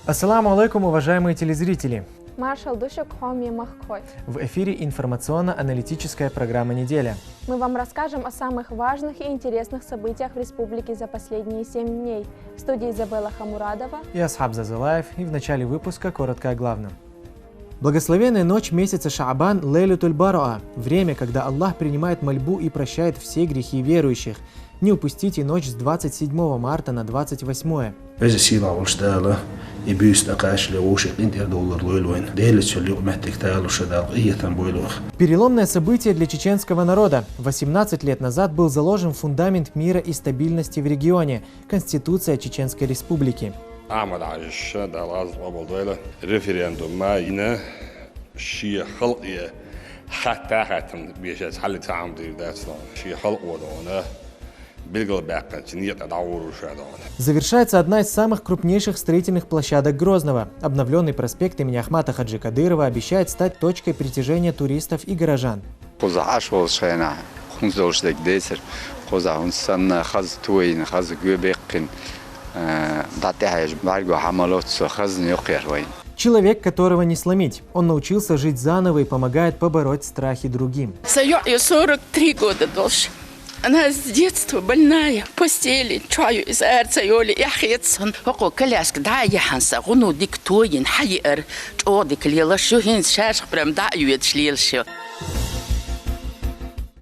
Ассаламу алейкум, уважаемые телезрители! В эфире информационно-аналитическая программа «Неделя». Мы вам расскажем о самых важных и интересных событиях в республике за последние 7 дней. В студии Изабелла Хамурадова и Асхаб Зазалаев. И в начале выпуска коротко о главном. Благословенная ночь месяца Шаабан – Лейлютуль Бараа – время, когда Аллах принимает мольбу и прощает все грехи верующих. Не упустите ночь с 27 марта на 28. Переломное событие для чеченского народа. 18 лет назад был заложен фундамент мира и стабильности в регионе – Конституция Чеченской Республики. Завершается одна из самых крупнейших строительных площадок Грозного. Обновленный проспект имени Ахмата Хаджи Кадырова обещает стать точкой притяжения туристов и горожан. Человек, которого не сломить. Он научился жить заново и помогает побороть страхи другим. 43 года дольше. Она с детства больная, в постели, чаю из эрца йоли яхетсон. Око коляск да яханса, гуну диктоин хайер, чодик лила шухин шашх прям да юетшлилшо.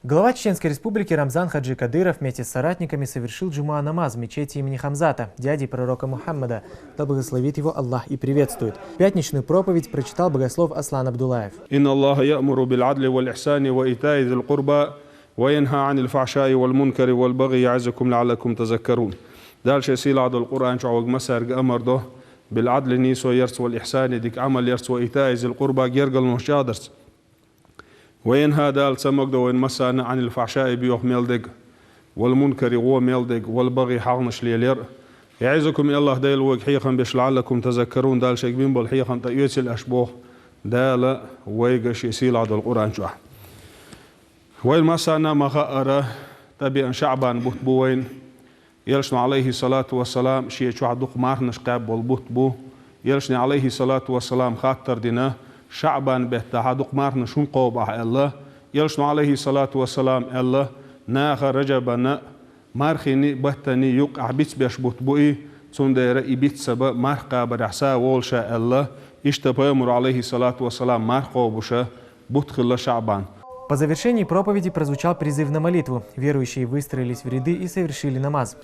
Глава Чеченской Республики Рамзан Хаджи Кадыров вместе с соратниками совершил джумуа намаз в мечети имени Хамзата, дяди пророка Мухаммада. Да благословит его Аллах и приветствует. Пятничную проповедь прочитал богослов Аслан Абдулаев. «Инна Аллаха я'муру бил'адли валь-ихсани ва итаи зил курба ва янха анил фахшаи валь-мункари валь-баги я'изакум ла'аллакум тазаккарун». Дальше силаду Аль-Кур'ан чауг масар гамардо бил'адли нис ва ярс валь-ихсани дик амал ярс ва итаи зил курба гергал нушадарс. وينها دال سمقدو وين مسانا عن الفحشاء بيوخ ميلدق والمنكر هو ميلدق والبغي حغنش ليلير يعزكم الله دايل وحيقا بش لعلكم تذكرون دال شيك بين بالحيقا تيوتي الاشبوه دال ويقش يسيل عدو القرآن شوح وين مسانا مغأرة تبي شعبان بوين يلشن عليه الصلاة والسلام شيء شوح دوق مارنش قاب والبوت يلشن عليه الصلاة والسلام خاطر دينه شعبان بهتها مارنا شون قوبة الله يلشنو عليه الصلاة والسلام الله ناخ رجبنا مارخيني بهتني يقع بيت بيشبوت بوئي تندير إبيت سبا مارقا برحسا والشا الله اشتبامر عليه الصلاة والسلام مارقوبوشا بطخل شعبان. По завершении проповеди прозвучал призыв на молитву. Верующие выстроились в ряды и совершили намаз.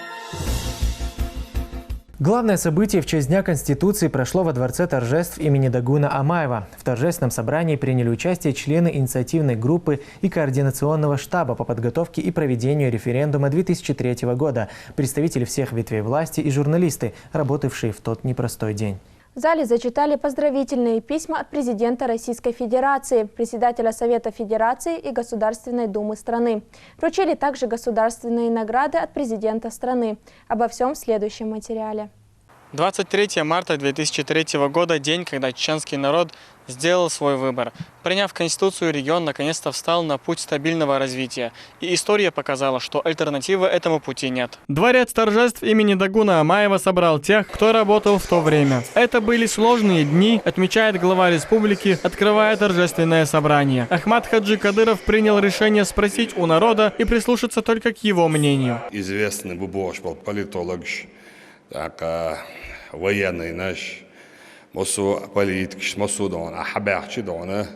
Главное событие в честь Дня Конституции прошло во Дворце торжеств имени Дагуна Амаева. В торжественном собрании приняли участие члены инициативной группы и координационного штаба по подготовке и проведению референдума 2003 года, представители всех ветвей власти и журналисты, работавшие в тот непростой день. В зале зачитали поздравительные письма от президента Российской Федерации, председателя Совета Федерации и Государственной Думы страны. Вручили также государственные награды от президента страны. Обо всем в следующем материале. 23 марта 2003 года – день, когда чеченский народ сделал свой выбор. Приняв Конституцию, регион наконец-то встал на путь стабильного развития. И история показала, что альтернативы этому пути нет. Дворец торжеств имени Дагуна Амаева собрал тех, кто работал в то время. Это были сложные дни, отмечает глава республики, открывая торжественное собрание. Ахмат Хаджи Кадыров принял решение спросить у народа и прислушаться только к его мнению. Известный политолог, военный наш, мосу политик, мосу дона, хабахчи дона,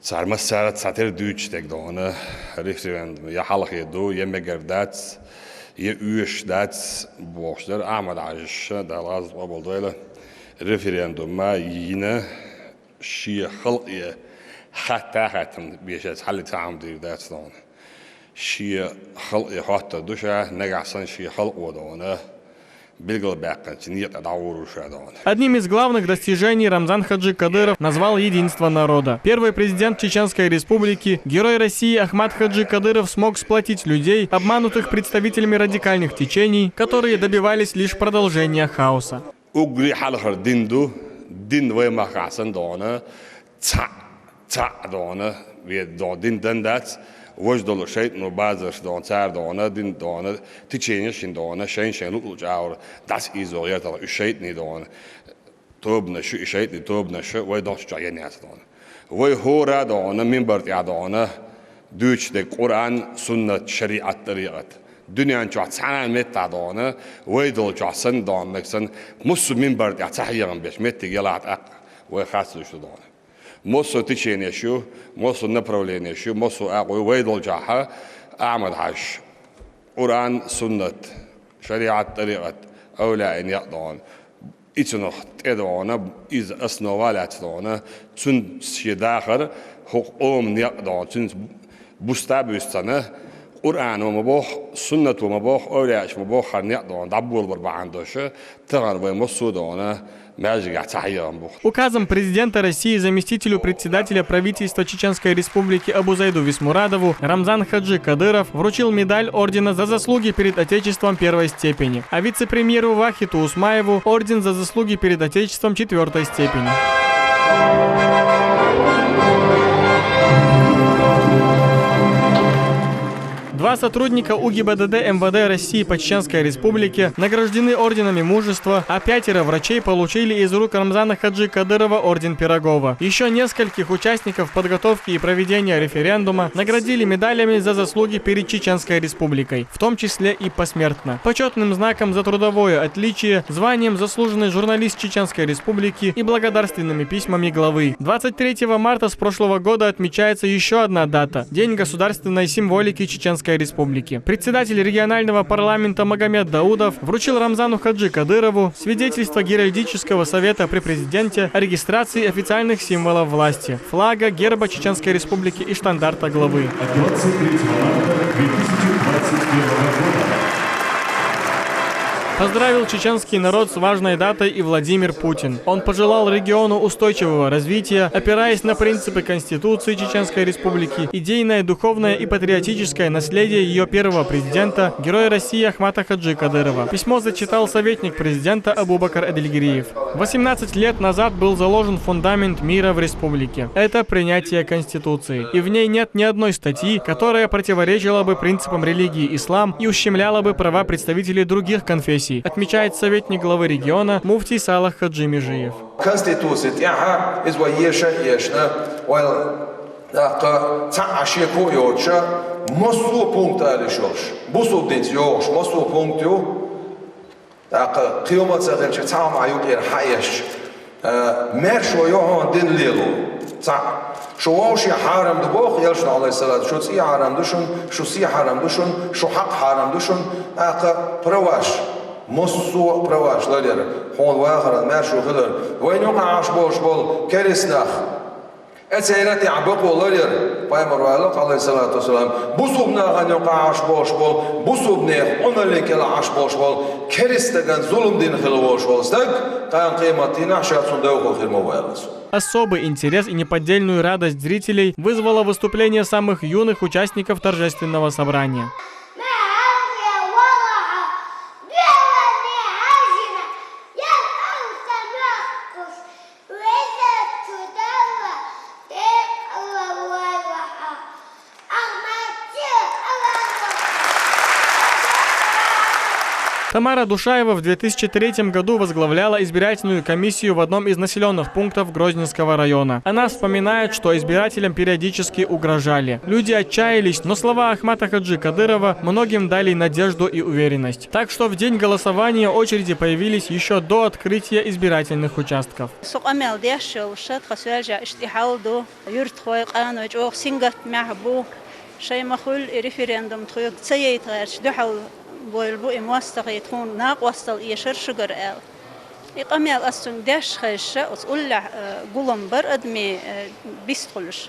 царь массарат сатир дючтек дона, референдум, я халах еду, я мегердац, я уешдац, бошдер, амад ажиш, далаз оболдойла, референдум, ма йина, шия халия, хатахатам, бешет халит амдир дац дона, шия халия хатта душа, негасан шия халуа дона. Одним из главных достижений Рамзан Хаджи Кадыров назвал единство народа. Первый президент Чеченской Республики, герой России Ахмат Хаджи Кадыров смог сплотить людей, обманутых представителями радикальных течений, которые добивались лишь продолжения хаоса. وجدوا شيء نبازر دون سار دون دين دون تيجينش دون شين لوج اور داس إيزوليات على الشيء ني دون توبنا شو إشيء توبنا شو ويدوش جايين يعطونا ويهورا دونا من برد يعطونا دوش ده قرآن سنة شريعة طريقة دنيا أنت عتسعنا مت عدونا ويدول جاسن دون نكسن مصو من برد يعتحيرن بيش مت يلعت أق ويخاصلو شو دونا مصو تشين يشو مصو نبرولين يشو مصو أق ويدول جاها أعمد عش قرآن سنة شريعة طريقة أولى إن يقضون إتنو تدونا إذ أسنوالات دونا تون شداخر حقوم يقضون تون بستابستنا قرآن ومبوح سنة ومبوح أولياش مبوح خان يقضون دبول بربعاندوشة تغر ومصو دونا Указом президента России заместителю председателя правительства Чеченской Республики Абузайду Висмурадову Рамзан Хаджи Кадыров вручил медаль ордена за заслуги перед Отечеством первой степени, а вице-премьеру Вахиту Усмаеву орден за заслуги перед Отечеством четвертой степени. Два сотрудника УГИБДД МВД России по Чеченской Республике награждены орденами мужества, а 5 врачей получили из рук Рамзана Хаджи Кадырова орден Пирогова. Еще нескольких участников подготовки и проведения референдума наградили медалями за заслуги перед Чеченской Республикой, в том числе и посмертно. Почетным знаком за трудовое отличие, званием заслуженный журналист Чеченской Республики и благодарственными письмами главы. 23 марта с прошлого года отмечается еще одна дата – День государственной символики Чеченской Республики. Председатель регионального парламента Магомед Даудов вручил Рамзану Хаджи Кадырову свидетельство Геральдического совета при президенте о регистрации официальных символов власти – флага, герба Чеченской Республики и штандарта главы. 23 марта 2021 года. Поздравил чеченский народ с важной датой и Владимир Путин. Он пожелал региону устойчивого развития, опираясь на принципы Конституции Чеченской Республики, идейное, духовное и патриотическое наследие ее первого президента, героя России Ахмата Хаджи Кадырова. Письмо зачитал советник президента Абубакар Эдельгириев. 18 лет назад был заложен фундамент мира в республике. Это принятие Конституции. И в ней нет ни одной статьи, которая противоречила бы принципам религии ислам и ущемляла бы права представителей других конфессий, отмечает советник главы региона муфтий Салах Хаджи Межиев. شواشي حرام دبوخ يلشن عليه الصلاة شو سي حرام دشون شو سي حرام دشون شو حق حرام دشون أق برواش مصو برواش للير هون واخر ما شو خلر وين يوم عاش بوش بول كريسناخ أتسيرتي عبقو للير بايمر والق عليه الصلاة والسلام بوسوبنا غن يوم عاش بوش بول بوسوبنا أملي كلا عاش بوش بول كريستجان ظلم دين خلوش بول استق قام قيمتنا عشان صندوق خير موالس. Особый интерес и неподдельную радость зрителей вызвало выступление самых юных участников торжественного собрания. Тамара Душаева в 2003 году возглавляла избирательную комиссию в одном из населенных пунктов Грозненского района. Она вспоминает, что избирателям периодически угрожали. Люди отчаялись, но слова Ахмата Хаджи Кадырова многим дали надежду и уверенность. Так что в день голосования очереди появились еще до открытия избирательных участков. بولبو موثق يكون ناق وصل يشر شجر آل يقامي الأسون داش خيشة وتقول له قلم بر أدمي بيستقلش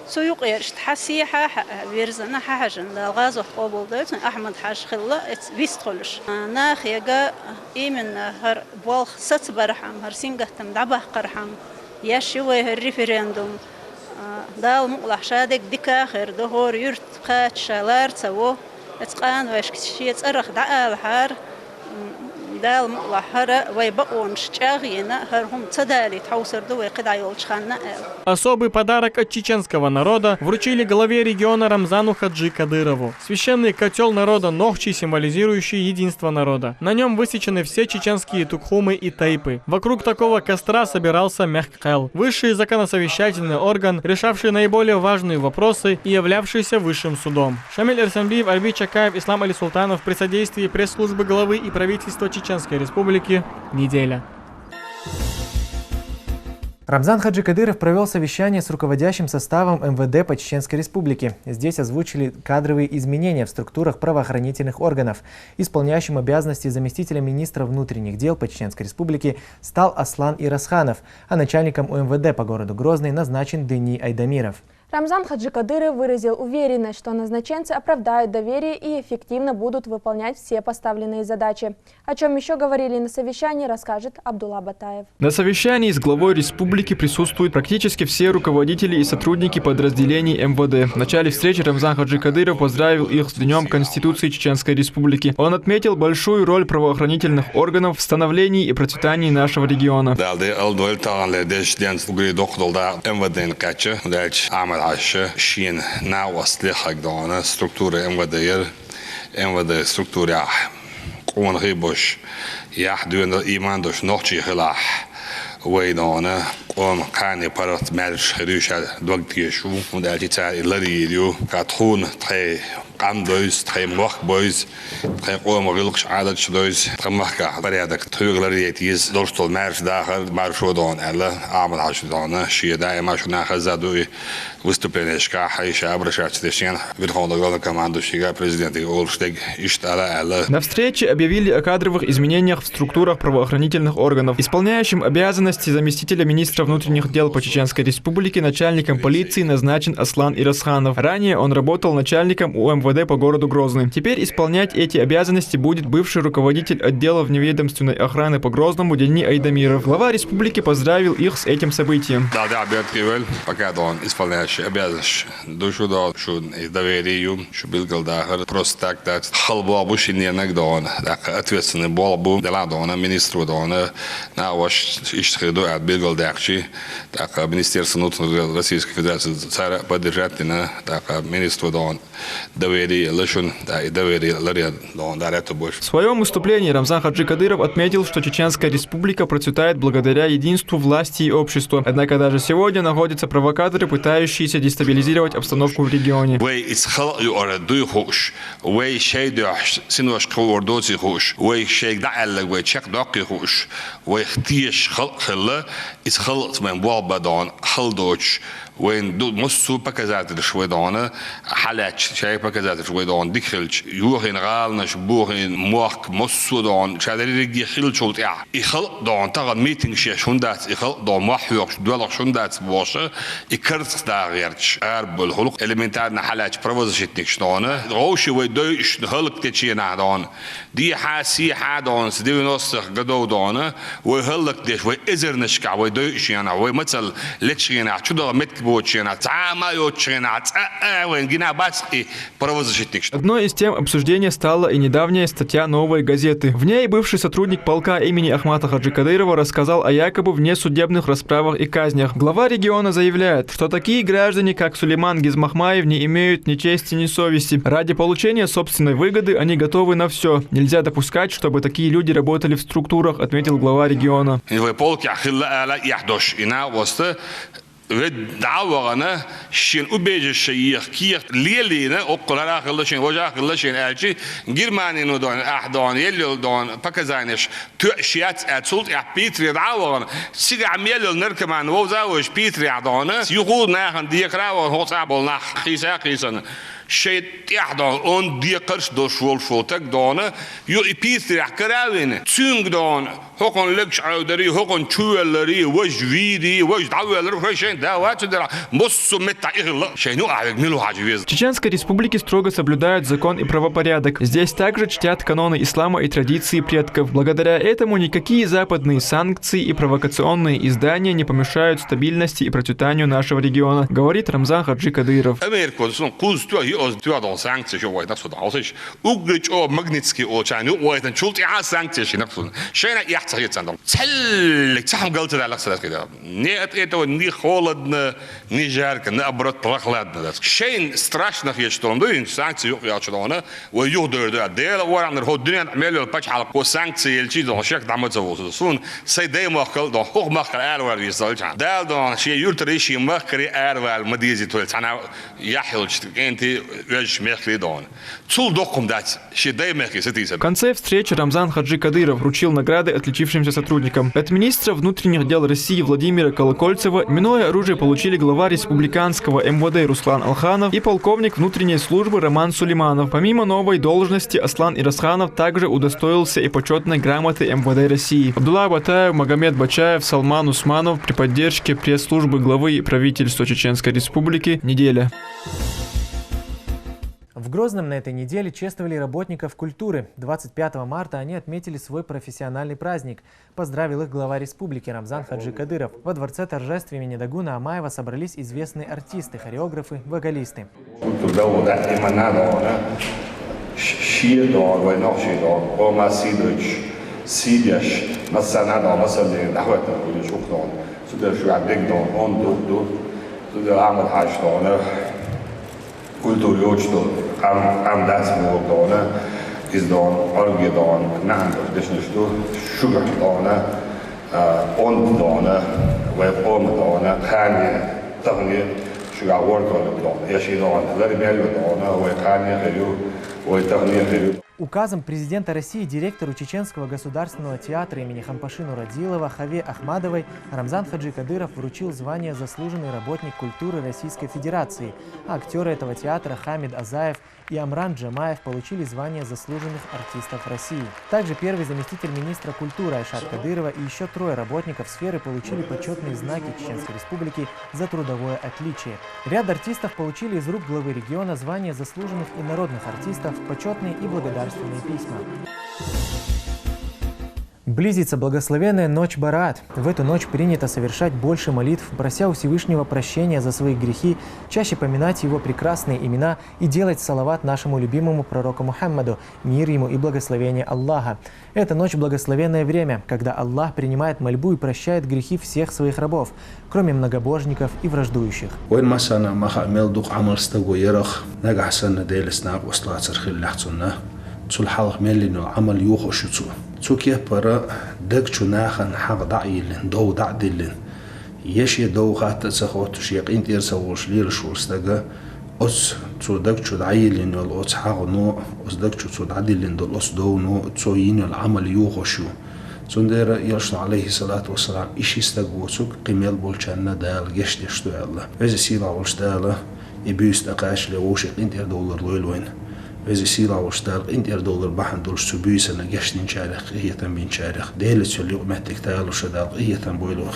سويق يرش تحسيها بيرزنا حاجن للغاز وقبول ده أحمد حاج خلا بيستقلش ناخ يجا إيمن هر بول ست برحم هر سينجه تم دعبه قرحم يشوي الريفرندوم دال مقلح شادك دكا خير دهور يرت قات شالار تسوه اتقان واش كشي تصرخ دعاء الحار دال لحرة ويبقون شجعينا هرهم تدالي توصل دوي قداي والشخنا. Особый подарок от чеченского народа вручили главе региона Рамзану Хаджи Кадырову. Священный котел народа Нохчи, символизирующий единство народа. На нем высечены все чеченские тукхумы и тайпы. Вокруг такого костра собирался Мехкел, высший законосовещательный орган, решавший наиболее важные вопросы и являвшийся высшим судом. Шамиль Эрсанбиев, Альбий Чакаев, Ислам Али Султанов при содействии пресс-службы главы и правительства Чеченской Республики. Неделя. Рамзан Хаджи Кадыров провел совещание с руководящим составом МВД по Чеченской Республике. Здесь озвучили кадровые изменения в структурах правоохранительных органов. Исполняющим обязанности заместителя министра внутренних дел по Чеченской Республике стал Аслан Ирасханов, а начальником УМВД по городу Грозный назначен Дени Айдамиров. Рамзан Хаджи Кадыров выразил уверенность, что назначенцы оправдают доверие и эффективно будут выполнять все поставленные задачи. О чем еще говорили на совещании, расскажет Абдулла Батаев. На совещании с главой республики присутствуют практически все руководители и сотрудники подразделений МВД. В начале встречи Рамзан Хаджи Кадыров поздравил их с Днем Конституции Чеченской Республики. Он отметил большую роль правоохранительных органов в становлении и процветании нашего региона. شين ناوس لحق دانا ستركتورة MVD ستركتورة قوان غيبوش يحدون إيمان دوش نوشي خلاح ويدانا قوم قاني برات مالش خدوشة دوقت يشو ودالتي تاري لريديو كاتخون تخي قام دوز تخي موخ بوز تخي قوم غلقش عادت شدوز تخي محكا بريادك تخيغ لريتيز دوشتول مارش داخل مارشو دان ألا عامل عشو دانا شيء دائما شو ناخذ زادوي выступлениешка Хайша обращаться Верховного главнокомандующего президента Олштег Иштала. На встрече объявили о кадровых изменениях в структурах правоохранительных органов. Исполняющим обязанности заместителя министра внутренних дел по Чеченской Республике начальником полиции назначен Аслан Ирасханов. Ранее он работал начальником УМВД по городу Грозный. Теперь исполнять эти обязанности будет бывший руководитель отдела вневедомственной охраны по Грозному Дени Айдамиров. Глава республики поздравил их с этим событием. обязанность душу да что доверию что был да просто так халба буш не иногда так ответственный был дела да министру да на ваш ищеду был да так министерство внутренних Российской Федерации царя поддержать на так министру да доверие лишен да и доверие да это больше. В своем выступлении Рамзан Хаджи Кадыров отметил, что Чеченская Республика процветает благодаря единству власти и общества. Однако даже сегодня находятся провокаторы, пытающиеся дестабилизировать обстановку в регионе. وين دو مصو показатели швой дона халяч чай показатели швой дон дихилч юхин галнаш бухин мох мосу дон чадери дихилч ут я ихл дон таган митинг шеш хундат ихл дон махюк дуалах хундат боша икарт дагерч арбул хулук элементарна халяч провозшитник штона роуши вой дойш хулук течина дон دي حاسي حادون 90 قدو دون وهلك ديش وإزرنشكا ودوشينا ومثل لتشينا чудо меткбочина тама йочина вен гина баски правозащитник. Одной из тем обсуждения стала и недавняя статья «Новой газеты». В ней бывший сотрудник полка имени Ахмата Хаджи Кадырова рассказал о якобы внесудебных расправах и казнях. Глава региона заявляет, что такие граждане, как Сулейман Гизмахмаев, не имеют ни чести, ни совести. Ради получения собственной выгоды они готовы на все. Нельзя допускать, чтобы такие люди работали в структурах, отметил глава региона. ودعوة شين أبيج الشيخ كير ليلينا أقول أنا أخلص شين وجه أخلص شين ألشي جرماني ندون أحضان يليل دون بكزانش تأشيات أتصل يا بيتري دعوة سيج عميل نركب عن وزاوج بيتري عضانة يقول ناخن ديكرا وهو صعبول ناخ خيسا شيء يحضر أون ديكرش دوش والفوتك دونه يو بيتري كراوين تسونج دون هكون لكش عودري هكون شوالري وج فيدي وج دعوالري شيء دعوات درا مصو متى إغلا شيء نوع يعملوا حاجة. В Чеченской Республике строго соблюдают закон и правопорядок. Здесь также чтят каноны ислама и традиции предков. Благодаря этому никакие западные санкции и провокационные издания не помешают стабильности и процветанию нашего региона, говорит Рамзан Хаджи Кадыров. az tűadon sankciós volt szóda az ugrich o magnitsky o chanu volt en schuld ja sankciós szóda schöne jachtig jetzt an cell tsam galt da laxat kida нет этого не холодно не жарко наоборот прохладно schön страшно есть что он дует санкции я что она و يقدر ده ده ورا عند الدنيا نعمل له باتش على سانكسي الشيء ده شك دعمت زوج سون سيدي ما قال ده هو ما قال أروال يصل جان ده شيء يلتري شيء ما قري أروال مديزي تقول أنا يحيل أنت ويش مخلي دون تول دقم ده شيء ده مخلي ستيسة. В конце встречи Рамзан Хаджи Кадыров вручил награды отличившимся сотрудникам. От министра внутренних дел России Владимира Колокольцева именное оружие получили глава республиканского МВД Руслан Алханов и полковник внутренней службы Роман Сулейманов. Помимо новой должности, Аслан Ирасханов также удостоился и почетной грамоты МВД России. Абдулла Батаев, Магомед Бачаев, Салман Усманов при поддержке пресс-службы главы правительства Чеченской Республики. Неделя. В Грозном на этой неделе чествовали работников культуры. 25 марта они отметили свой профессиональный праздник. Поздравил их глава республики Рамзан Хаджи Кадыров. Во дворце торжеств имени Дагуна Амаева собрались известные артисты, хореографы, вокалисты. شیردار و ناشیدار با مسیرش سیدش مثلا ندام مثلا دعوت نکنی شکران سوده شو عبدک دان آن دو سوده عمل هشتانه کلتوریوچ دان هم دست موردانه ازدان آرگی دان نهندر دشنشتو شگر دانه آن دانه و قام دانه خانی تغنی شگر ورکان دانه یشیدان ولی میلیو دانه و خانی خیلیو Указом президента России директору Чеченского государственного театра имени Хампаши Нурадилова Хаве Ахмадовой Рамзан Хаджи Кадыров вручил звание «Заслуженный работник культуры Российской Федерации», а актеры этого театра Хамид Азаев и Амран Джамаев получили звание «Заслуженных артистов России». Также первый заместитель министра культуры Айшат Кадырова и еще трое работников сферы получили почетные знаки Чеченской Республики за трудовое отличие. Ряд артистов получили из рук главы региона звания заслуженных и народных артистов, почетные и благодарственные письма. Близится благословенная ночь Бараат. В эту ночь принято совершать больше молитв, прося у Всевышнего прощения за свои грехи, чаще поминать его прекрасные имена и делать салават нашему любимому пророку Мухаммаду, мир ему и благословение Аллаха. Это ночь благословенное время, когда Аллах принимает мольбу и прощает грехи всех своих рабов, кроме многобожников и враждующих. تسوكيه برا دكتشو ناخن حق ضعيلن دو ضعدلن يشي دو خات تسخوت شيقين تيرسوش ليل شورستغا أس تسو دكتشو ضعيلن يول أس حق نو أس دكتشو تسو ضعدلن دول أس دو نو تسوين العمل يوخشو سندر يرشد عليه الصلاة والسلام إشي استغو سوك قيميل بولشانا دال يشتشتو الله وزي سيلا ولشتالا يبيست أقاش لغوشيقين تير دولار لويلوين وزي سيلا وشتال انت $1 بحن دول سبويسا نجشتين شارخ إيهتن بين شارخ ديلت اللي قمتك تالو شدال إيهتن بويلوخ.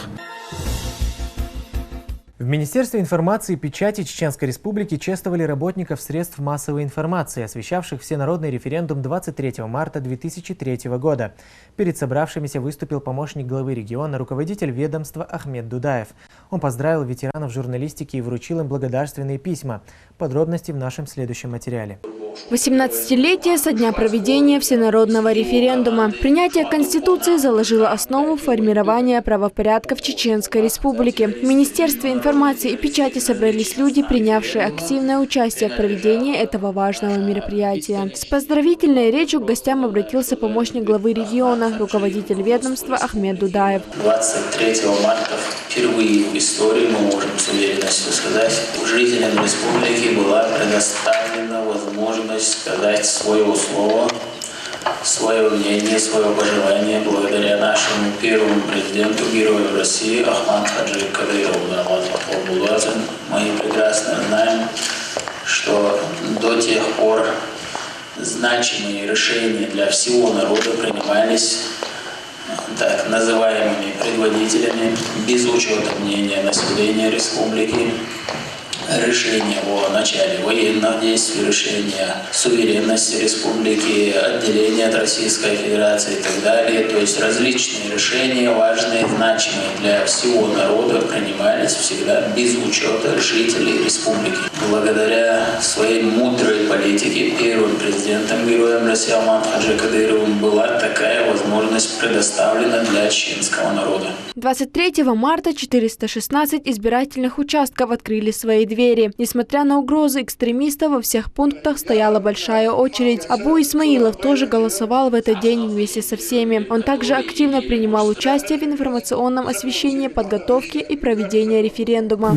В Министерстве информации и печати Чеченской Республики чествовали работников средств массовой информации, освещавших всенародный референдум 23 марта 2003 года. Перед собравшимися выступил помощник главы региона, руководитель ведомства Ахмед Дудаев. Он поздравил ветеранов журналистики и вручил им благодарственные письма. Подробности в нашем следующем материале. 18-летие со дня проведения всенародного референдума. Принятие Конституции заложило основу формирования правопорядка в Чеченской Республике. В Министерстве информации и печати собрались люди, принявшие активное участие в проведении этого важного мероприятия. С поздравительной речью к гостям обратился помощник главы региона, руководитель ведомства Ахмед Дудаев. 23 марта впервые в истории, мы можем с уверенностью сказать, жителям республики была предоставлена возможность сказать свое слово, свое мнение, свое пожелание благодаря нашему первому президенту, герою России Ахмаду Хаджи Кадырову. Мы прекрасно знаем, что до тех пор значимые решения для всего народа принимались так называемыми предводителями без учета мнения населения республики. решения о начале военных действий, решения суверенности республики, отделения от Российской Федерации и так далее. То есть различные решения, важные, значимые для всего народа, принимались всегда без учета жителей республики. Благодаря своей мудрой политике первым президентом, героем России Алмазом Хаджи Кадыровым была такая возможность предоставлена для чеченского народа. 23 марта 416 избирательных участков открыли свои двери. Несмотря на угрозы экстремистов, во всех пунктах стояла большая очередь. Абу Исмаилов тоже голосовал в этот день вместе со всеми. Он также активно принимал участие в информационном освещении подготовки и проведения референдума.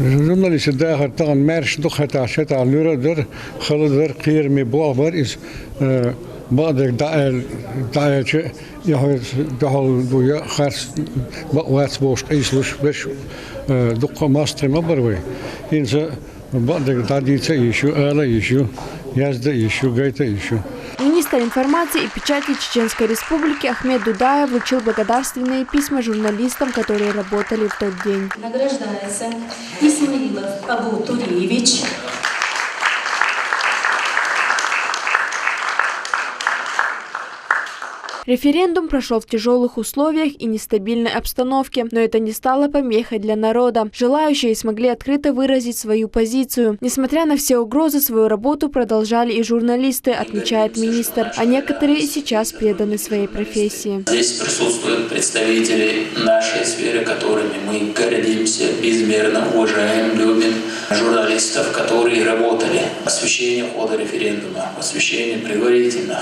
Министр информации и печати Чеченской Республики Ахмед Дудаев вручил благодарственные письма журналистам, которые работали в тот день. Награждается Исмаилов Абу Туриевич. Референдум прошел в тяжелых условиях и нестабильной обстановке, но это не стало помехой для народа. Желающие смогли открыто выразить свою позицию. Несмотря на все угрозы, свою работу продолжали и журналисты, отмечает министр, а некоторые и сейчас преданы своей профессии. Здесь присутствуют представители нашей сферы, которыми мы гордимся, безмерно уважаем, любим. Журналистов, которые работали в освещении хода референдума, в освещении предварительных,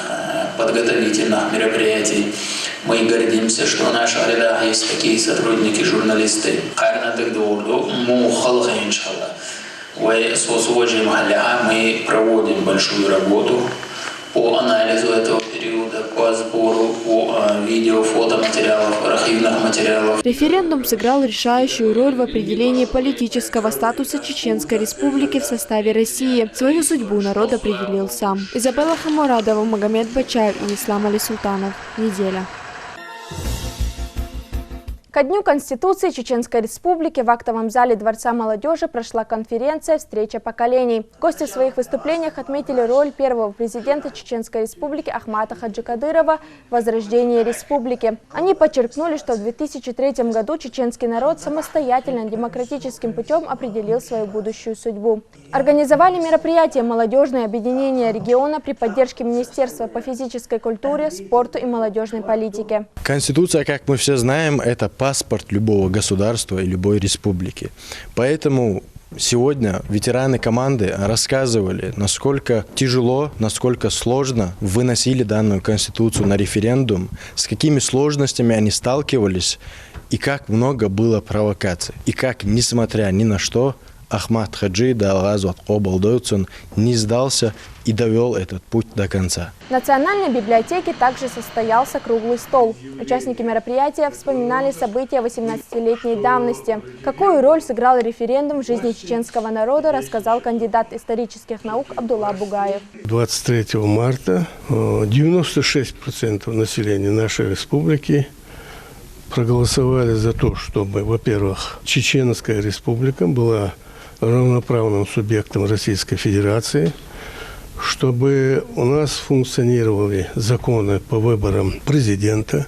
подготовительных мероприятий. Мы мы что в наших рядах есть такие сотрудники, журналисты. Мы проводим большую работу по анализу этого периода, по сбору, по видео, фотоматериалов, архивных материалов. Референдум сыграл решающую роль в определении политического статуса Чеченской Республики в составе России. Свою судьбу народ определил сам. Изабелла Хамурадова, Магомед Бачаев и Ислам Али Султанов. Неделя. Ко Дню Конституции Чеченской Республики в актовом зале Дворца молодежи прошла конференция «Встреча поколений». Гости в своих выступлениях отметили роль первого президента Чеченской Республики Ахмата Хаджи Кадырова в возрождении республики. Они подчеркнули, что в 2003 году чеченский народ самостоятельно демократическим путем определил свою будущую судьбу. Организовали мероприятие «Молодежное объединение региона» при поддержке Министерства по физической культуре, спорту и молодежной политике. Конституция, как мы все знаем, это паспорт любого государства и любой республики. Поэтому сегодня ветераны команды рассказывали, насколько тяжело, насколько сложно выносили данную Конституцию на референдум, с какими сложностями они сталкивались и как много было провокаций. И как, несмотря ни на что, Ахмат Хаджи Далгазу Обалдойцун не сдался и довел этот путь до конца. В Национальной библиотеке также состоялся круглый стол. Участники мероприятия вспоминали события 18-летней давности. Какую роль сыграл референдум в жизни чеченского народа, рассказал кандидат исторических наук Абдулла Бугаев. 23 марта 96% населения нашей республики проголосовали за то, чтобы, во-первых, Чеченская республика была равноправным субъектом Российской Федерации, чтобы у нас функционировали законы по выборам президента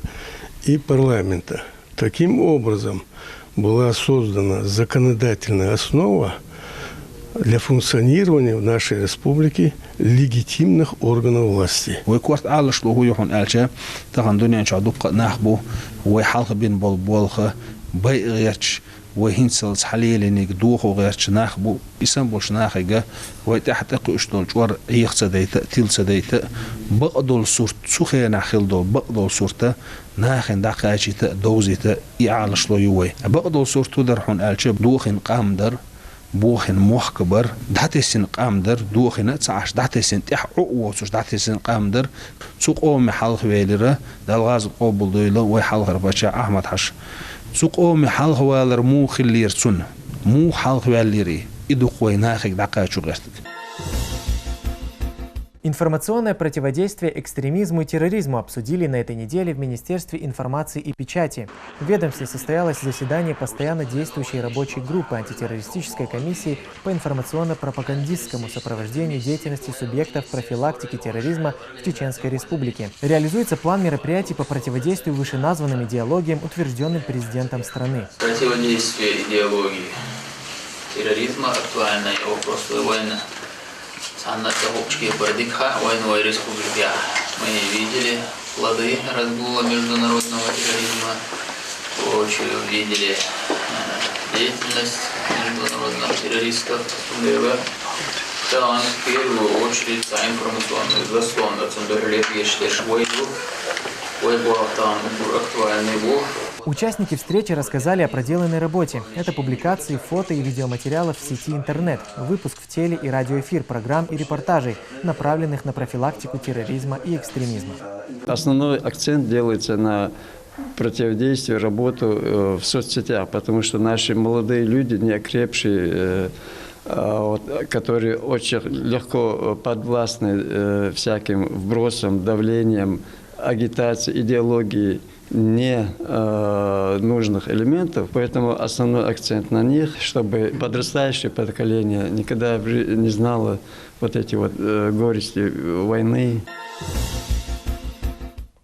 и парламента. Таким образом была создана законодательная основа для функционирования в нашей республике легитимных органов власти. وهينسلس حليلني دوخ وغير شناخ بو يسمبل شناخيجا ويتحقق اشتول جوار يخصديت تيل سديت بقدل صورت سخينا خلدو بقدل صورته ناخن دقاجيت دوزيت يعالش لو يوي بقدل صورتو درحون الشب دوخن قامدر بوخن محكبر دحتسن قامدر دوخن تسعش دحتسن تحقق وصوش دحتسن قامدر سوق اوم حلخ ويلره دالغاز قبل دويله ويحلخ رباچا احمد حش سوق اوم حلخ والر مو خلير سن مو حلخ واليري ادو قويناخك دقاچو غرت Информационное противодействие экстремизму и терроризму обсудили на этой неделе в Министерстве информации и печати. В ведомстве состоялось заседание постоянно действующей рабочей группы антитеррористической комиссии по информационно-пропагандистскому сопровождению деятельности субъектов профилактики терроризма в Чеченской Республике. Реализуется план мероприятий по противодействию вышеназванным идеологиям, утвержденным президентом страны. Противодействие идеологии терроризма, актуальной вопросы войны. Мы видели плоды разгула международного терроризма, видели деятельность международных террористов. В первую очередь информационный заслон, актуальный блок. Участники встречи рассказали о проделанной работе. Это публикации фото и видеоматериалов в сети интернет, выпуск в теле- и радиоэфир программ и репортажей, направленных на профилактику терроризма и экстремизма. Основной акцент делается на противодействие, работу в соцсетях, потому что наши молодые люди, не окрепшие, которые очень легко подвластны всяким вбросам, давлениям, агитации, идеологии, не нужных элементов, поэтому основной акцент на них, чтобы подрастающее поколение никогда не знало вот эти горести войны.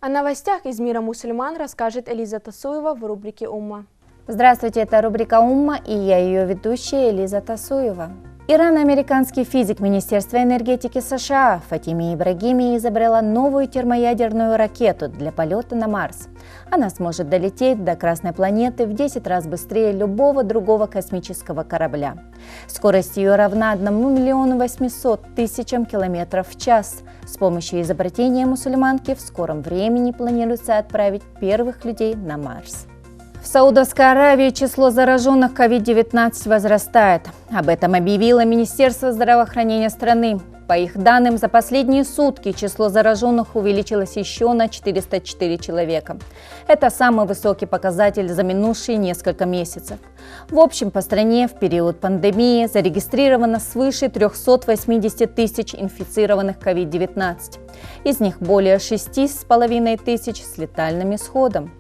О новостях из мира мусульман расскажет Элиза Тасуева в рубрике «Умма». Здравствуйте, это рубрика «Умма» и я ее ведущая Элиза Тасуева. Ирано-американский физик Министерства энергетики США Фатиме Ибрагими изобрела новую термоядерную ракету для полета на Марс. Она сможет долететь до Красной планеты в 10 раз быстрее любого другого космического корабля. Скорость ее равна 1 800 000 километров в час. С помощью изобретения мусульманки в скором времени планируется отправить первых людей на Марс. В Саудовской Аравии число зараженных COVID-19 возрастает. Об этом объявило Министерство здравоохранения страны. По их данным, за последние сутки число зараженных увеличилось еще на 404 человека. Это самый высокий показатель за минувшие несколько месяцев. В общем, по стране в период пандемии зарегистрировано свыше 380 тысяч инфицированных COVID-19. Из них более 6,5 тысяч с летальным исходом.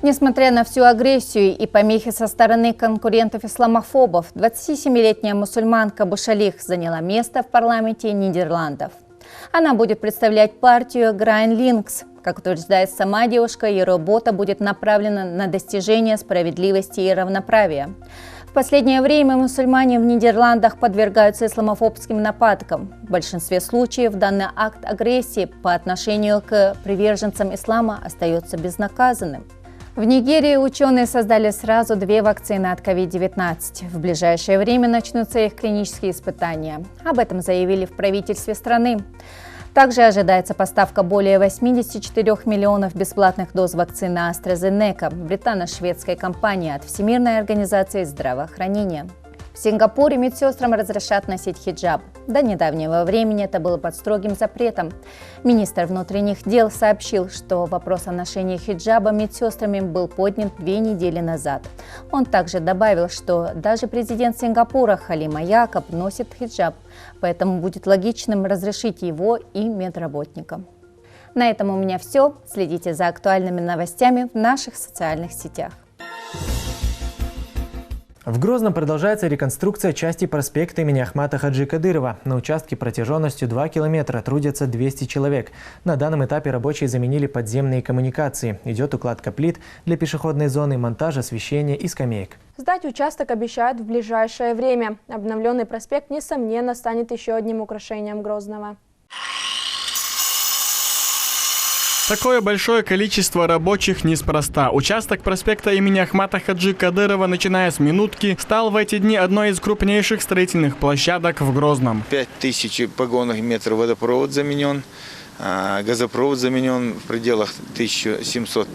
Несмотря на всю агрессию и помехи со стороны конкурентов-исламофобов, 27-летняя мусульманка Бушалих заняла место в парламенте Нидерландов. Она будет представлять партию GroenLinks. Как утверждает сама девушка, ее работа будет направлена на достижение справедливости и равноправия. В последнее время мусульмане в Нидерландах подвергаются исламофобским нападкам. В большинстве случаев данный акт агрессии по отношению к приверженцам ислама остается безнаказанным. В Нигерии ученые создали сразу 2 вакцины от COVID-19. В ближайшее время начнутся их клинические испытания. Об этом заявили в правительстве страны. Также ожидается поставка более 84 миллионов бесплатных доз вакцины AstraZeneca британо-шведской компании от Всемирной организации здравоохранения. В Сингапуре медсестрам разрешат носить хиджаб. До недавнего времени это было под строгим запретом. Министр внутренних дел сообщил, что вопрос о ношении хиджаба медсестрами был поднят 2 недели назад. Он также добавил, что даже президент Сингапура Халима Якоб носит хиджаб, поэтому будет логичным разрешить его и медработникам. На этом у меня все. Следите за актуальными новостями в наших социальных сетях. В Грозном продолжается реконструкция части проспекта имени Ахмата Хаджи Кадырова. На участке протяженностью 2 километра трудятся 200 человек. На данном этапе рабочие заменили подземные коммуникации. Идет укладка плит для пешеходной зоны, монтаж освещения и скамеек. Сдать участок обещают в ближайшее время. Обновленный проспект, несомненно, станет еще одним украшением Грозного. Такое большое количество рабочих неспроста. Участок проспекта имени Ахмата Хаджи Кадырова, начиная с минутки, стал в эти дни одной из крупнейших строительных площадок в Грозном. 5000 погонных метров водопровод заменен. Газопровод заменен в пределах 1700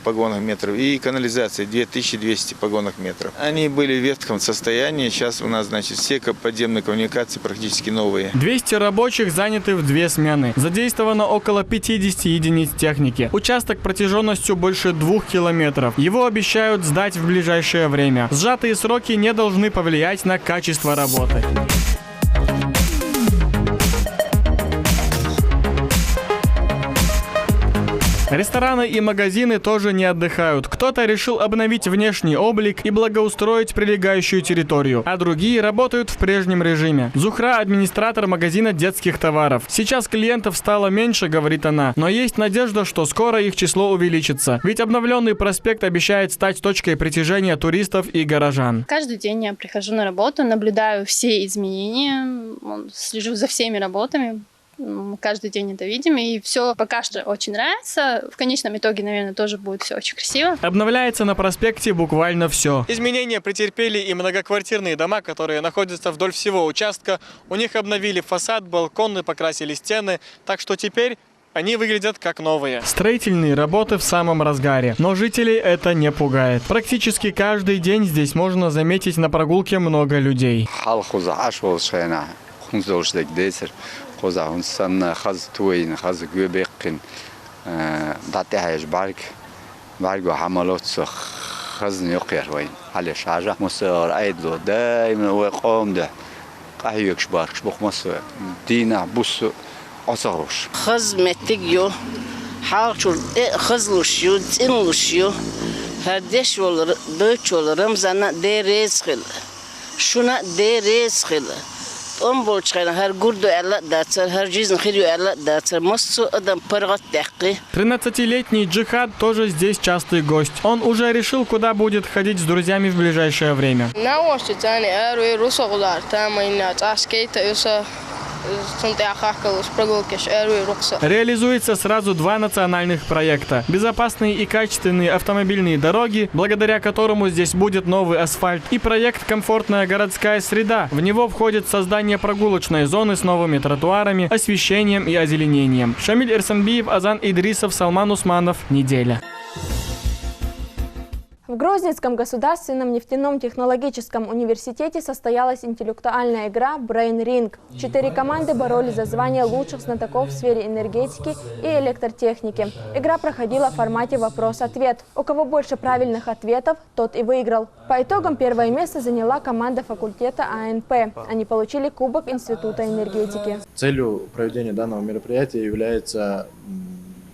погонных метров и канализация 2200 погонных метров. Они были в ветхом состоянии, сейчас у нас, все подземные коммуникации практически новые. 200 рабочих заняты в 2 смены. Задействовано около 50 единиц техники. Участок протяженностью больше 2 километров. Его обещают сдать в ближайшее время. Сжатые сроки не должны повлиять на качество работы. Рестораны и магазины тоже не отдыхают. Кто-то решил обновить внешний облик и благоустроить прилегающую территорию, а другие работают в прежнем режиме. Зухра – администратор магазина детских товаров. Сейчас клиентов стало меньше, говорит она, но есть надежда, что скоро их число увеличится. Ведь обновленный проспект обещает стать точкой притяжения туристов и горожан. Каждый день я прихожу на работу, наблюдаю все изменения, слежу за всеми работами. Каждый день это видим, и все пока что очень нравится. В конечном итоге, наверное, тоже будет все очень красиво. Обновляется на проспекте буквально все. Изменения претерпели и многоквартирные дома, которые находятся вдоль всего участка. У них обновили фасад, балконы, покрасили стены, так что теперь они выглядят как новые. Строительные работы в самом разгаре, но жителей это не пугает. Практически каждый день здесь можно заметить на прогулке много людей. خوزه هنسان خز توين خز جوبيقين دعتها برق وحملات خزن يقير وين على شجرة مصر أيدلو دائما وقام ده قهيك شبارك بخ مصر دينا بوس أصاروش خز متجيو حاول خزلوشيو تنلوشيو هردش ولا بيت ولا رمزنا دريس خل شونا دريس خل her gurdu elle dağıtır, her жизнь хирю elle дağıtır. Массу адам паргат тяхки. 13-летний Джихад тоже здесь частый гость. Он уже решил, куда будет ходить с друзьями в ближайшее время. Реализуется сразу два национальных проекта. Безопасные и качественные автомобильные дороги, благодаря которому здесь будет новый асфальт, и проект «Комфортная городская среда». В него входит создание прогулочной зоны с новыми тротуарами, освещением и озеленением. Шамиль Эрсанбиев, Азан Идрисов, Салман Усманов. Неделя. В Грозненском государственном нефтяном технологическом университете состоялась интеллектуальная игра Brain Ring. 4 команды боролись за звание лучших знатоков в сфере энергетики и электротехники. Игра проходила в формате вопрос-ответ. У кого больше правильных ответов, тот и выиграл. По итогам первое место заняла команда факультета АНП. Они получили Кубок Института энергетики. Целью проведения данного мероприятия является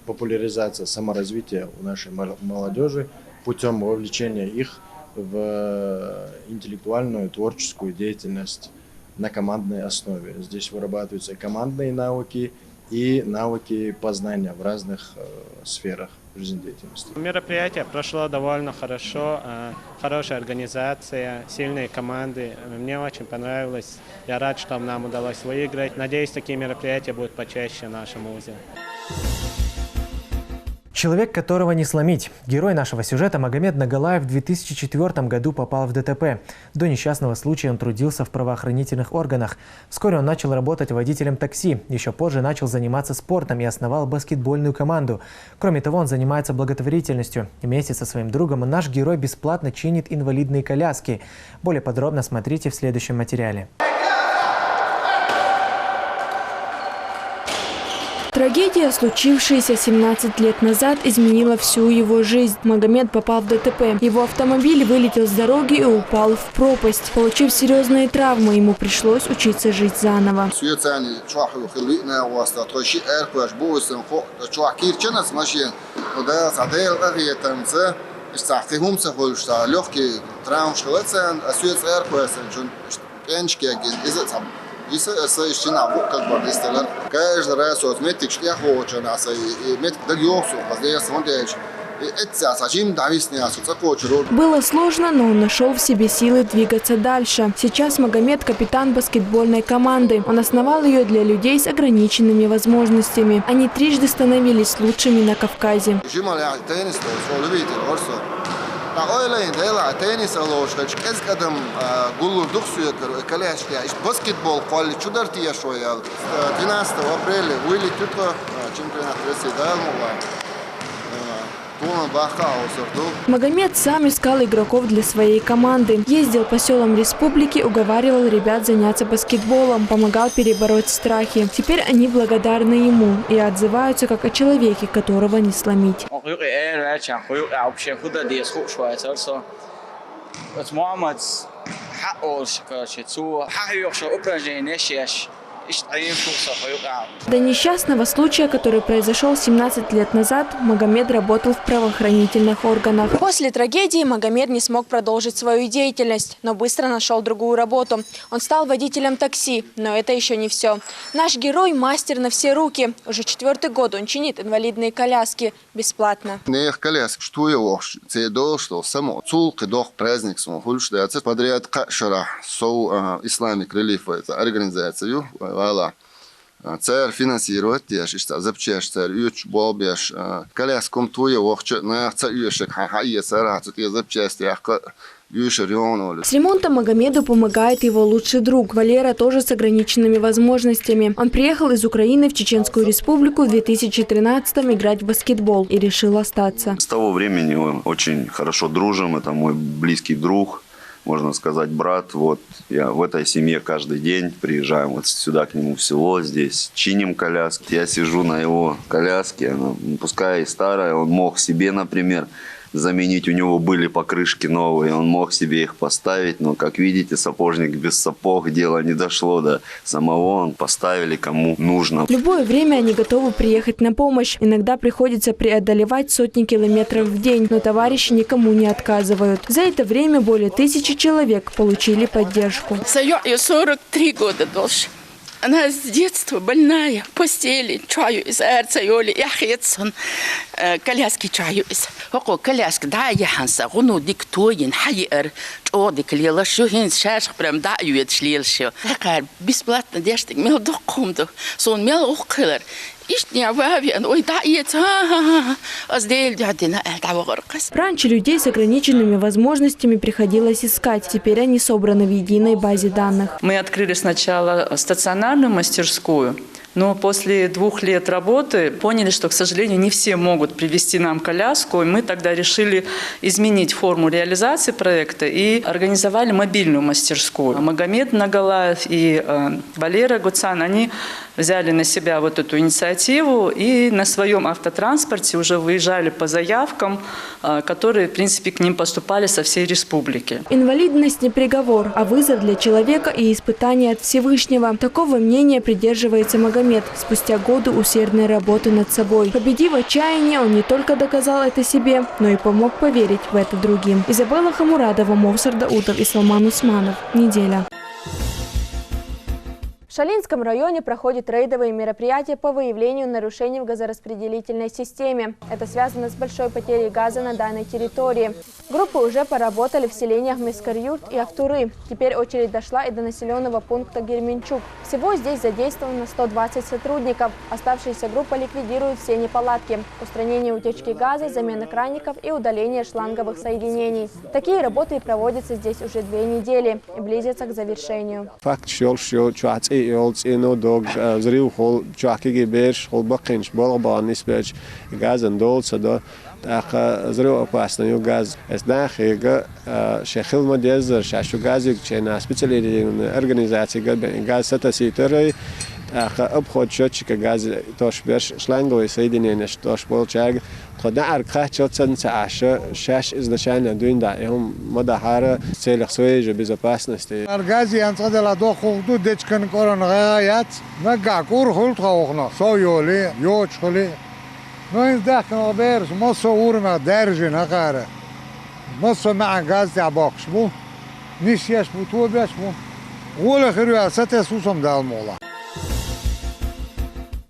популяризация саморазвития у нашей молодежи путем вовлечения их в интеллектуальную, творческую деятельность на командной основе. Здесь вырабатываются командные навыки и навыки познания в разных сферах жизнедеятельности. Мероприятие прошло довольно хорошо, хорошая организация, сильные команды. Мне очень понравилось. Я рад, что нам удалось выиграть. Надеюсь, такие мероприятия будут почаще в нашем вузе. Человек, которого не сломить. Герой нашего сюжета Магомед Нагалаев в 2004 году попал в ДТП. До несчастного случая он трудился в правоохранительных органах. Вскоре он начал работать водителем такси. Еще позже начал заниматься спортом и основал баскетбольную команду. Кроме того, он занимается благотворительностью. И вместе со своим другом наш герой бесплатно чинит инвалидные коляски. Более подробно смотрите в следующем материале. Трагедия, случившаяся 17 лет назад, изменила всю его жизнь. Магомед попал в ДТП. Его автомобиль вылетел с дороги и упал в пропасть. Получив серьезные травмы, ему пришлось учиться жить заново. Каждый раз метик шляхочен, метик дагиосу, Было сложно, но он нашел в себе силы двигаться дальше. Сейчас Магомед – капитан баскетбольной команды. Он основал ее для людей с ограниченными возможностями. Они трижды становились лучшими на Кавказе. Баскетбол, 12 апреля вылетит чемпионат России. Магомед сам искал игроков для своей команды. Ездил по селам республики, уговаривал ребят заняться баскетболом, помогал перебороть страхи. Теперь они благодарны ему и отзываются как о человеке, которого не сломить. До несчастного случая, который произошел 17 лет назад, Магомед работал в правоохранительных органах. После трагедии Магомед не смог продолжить свою деятельность, но быстро нашел другую работу. Он стал водителем такси, но это еще не все. Наш герой – мастер на все руки. Уже 4-й год он чинит инвалидные коляски бесплатно. Подряд Islamic Relief организацию, царь финансирует, запчасть царь, болбеш, коляском твою вахчет на царюшек, хахая сарацут, запчасти, с ремонтом Магомеду помогает его лучший друг. Валера тоже с ограниченными возможностями. Он приехал из Украины в Чеченскую Республику в 2013-м играть в баскетбол и решил остаться. С того времени мы очень хорошо дружим, это мой близкий друг. Можно сказать, брат. Вот я в этой семье каждый день приезжаем вот сюда к нему в село, здесь чиним коляски. Я сижу на его коляске, она, пускай и старая, он мог себе, например, заменить. У него были покрышки новые, он мог себе их поставить, но, как видите, сапожник без сапог, дело не дошло до самого, он поставили кому нужно. В любое время они готовы приехать на помощь. Иногда приходится преодолевать сотни километров в день, но товарищи никому не отказывают. За это время более 1000 человек получили поддержку. 43 года дольше. Она с детства больная, в постели, чаю из эрца, йоли, яхетсон, коляски чаю из. Око коляска, да, яханса, гуну диктоин, хайер, чодик, лила, шухин, шашх, прям да, юет шлилшо. Такая бесплатно дештик, мел докумду, сон мел ухкылер. Раньше людей с ограниченными возможностями приходилось искать. Теперь они собраны в единой базе данных. Мы открыли сначала стационарную мастерскую, но после 2 лет работы поняли, что, к сожалению, не все могут привезти нам коляску. И мы тогда решили изменить форму реализации проекта и организовали мобильную мастерскую. Магомед Нагалаев и Валера Гуцан, они взяли на себя вот эту инициативу и на своем автотранспорте уже выезжали по заявкам, которые, в принципе, к ним поступали со всей республики. Инвалидность не приговор, а вызов для человека и испытание от Всевышнего. Такого мнения придерживается Магомед спустя годы усердной работы над собой. Победив отчаяние, он не только доказал это себе, но и помог поверить в это другим. Изабелла Хамурадова, Мовсар Даутов и Салман Усманов. Неделя. В Шалинском районе проходят рейдовые мероприятия по выявлению нарушений в газораспределительной системе. Это связано с большой потерей газа на данной территории. Группы уже поработали в селениях Мескарюрт и Автуры. Теперь очередь дошла и до населенного пункта Герменчук. Всего здесь задействовано 120 сотрудников. Оставшаяся группа ликвидирует все неполадки: устранение утечки газа, замена краников и удаление шланговых соединений. Такие работы проводятся здесь уже 2 недели и близятся к завершению. إنه دوغ زريو خل جاكي بيرش خل بقينش بالغ نسبة غاز اندول صدا تاخ زريو أقاسنا يو غاز إسداخي شخيل مديزر شاشو غازي كنا سبيشالي أورجانيزاتي غاز ستاسيتري تاخ أبخد شوتشك غاز توش بيرش شلانغوي سيدينينش توش بولشاغ خدنا أركخ شوتسن سعشة شاش إزدشان دوين داهم مدهارة سيلخ سويج بزباسنستي. أرجازي أنصدر لدو خودو ديشكن كورن غايات نجا كور خلط خوخنا سويولي يوش خلي نوين داخل بيرس مصو ورنا درجة نقارة مصو مع غاز تعباقش بو نيشيش بو تو بيش بو ولا خير ستة سوسم دالمولا.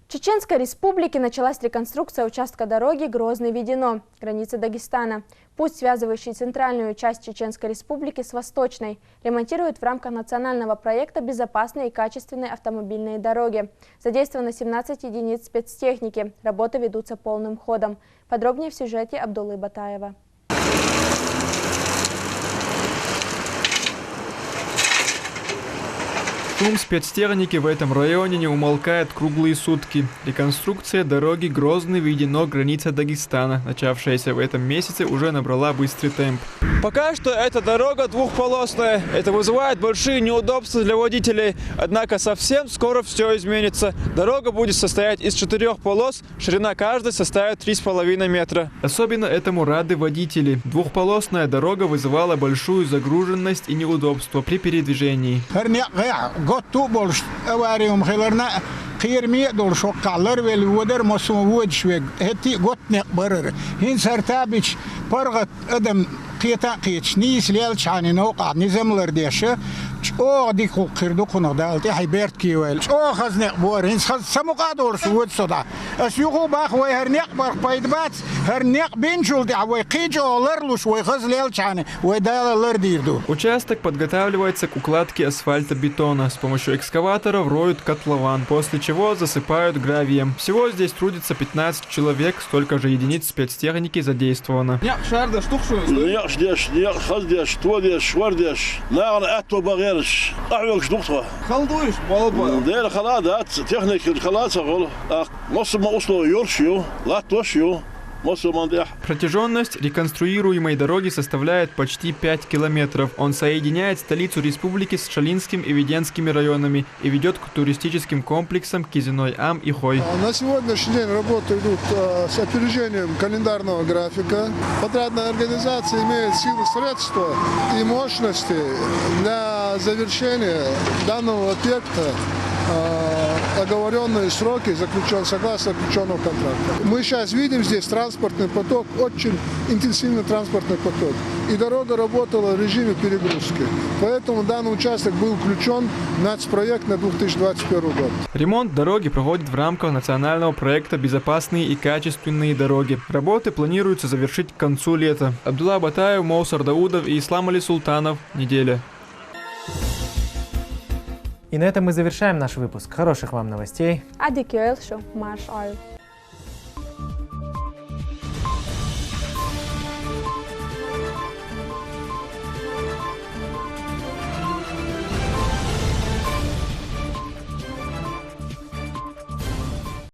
В Чеченской Республике началась реконструкция участка дороги Грозный-Ведено, граница Дагестана. Путь, связывающий центральную часть Чеченской Республики с восточной, ремонтируют в рамках национального проекта «Безопасные и качественные автомобильные дороги». Задействовано 17 единиц спецтехники. Работы ведутся полным ходом. Подробнее в сюжете Абдуллы Батаева. Шум спецтехники в этом районе не умолкает круглые сутки. Реконструкция дороги Грозный-Ведено, граница Дагестана, начавшаяся в этом месяце, уже набрала быстрый темп. Пока что эта дорога двухполосная. Это вызывает большие неудобства для водителей. Однако совсем скоро все изменится. Дорога будет состоять из 4 полос. Ширина каждой составит 3,5 метра. Особенно этому рады водители. Двухполосная дорога вызывала большую загруженность и неудобство при передвижении. Готу больш авариум хиларна قيرمي دول شو قالر والودر مسوود شوي هتي قط نقبرر هين سرتابش برغت أدم قيتا قيتش نيس ليل شاني نوقع نزم لرديشة أو ديك قردو قنق دالتي حيبرت كيوال أو خز نقبور هين خز سمقا دول سود صدا أسيقو باخ وي هر نقبر بايدبات هر نق بينشول دي وي قيجو لرلوش وي خز ليل شاني وي دال лердирду. Участок подготавливается к укладке асфальтобетона. С помощью экскаваторов роют котлован, после чего засыпают гравием. Всего здесь трудится 15 человек, столько же единиц спецтехники задействовано. Протяженность реконструируемой дороги составляет почти 5 километров. Он соединяет столицу республики с Шалинским и Веденскими районами и ведет к туристическим комплексам Кизиной-Ам и Хой. На сегодняшний день работы идут с опережением календарного графика. Подрядная организация имеет силы, средства и мощности для завершения данного объекта. Оговоренные сроки согласно заключенного контракта. Мы сейчас видим здесь транспортный поток, очень интенсивный транспортный поток. И дорога работала в режиме перегрузки. Поэтому данный участок был включен в нацпроект на 2021 год. Ремонт дороги проходит в рамках национального проекта «Безопасные и качественные дороги». Работы планируется завершить к концу лета. Абдулла Батаев, Моусар Даудов и Ислам Али Султанов. Неделя. И на этом мы завершаем наш выпуск. Хороших вам новостей. Адикюэлшу, Марш Ойл.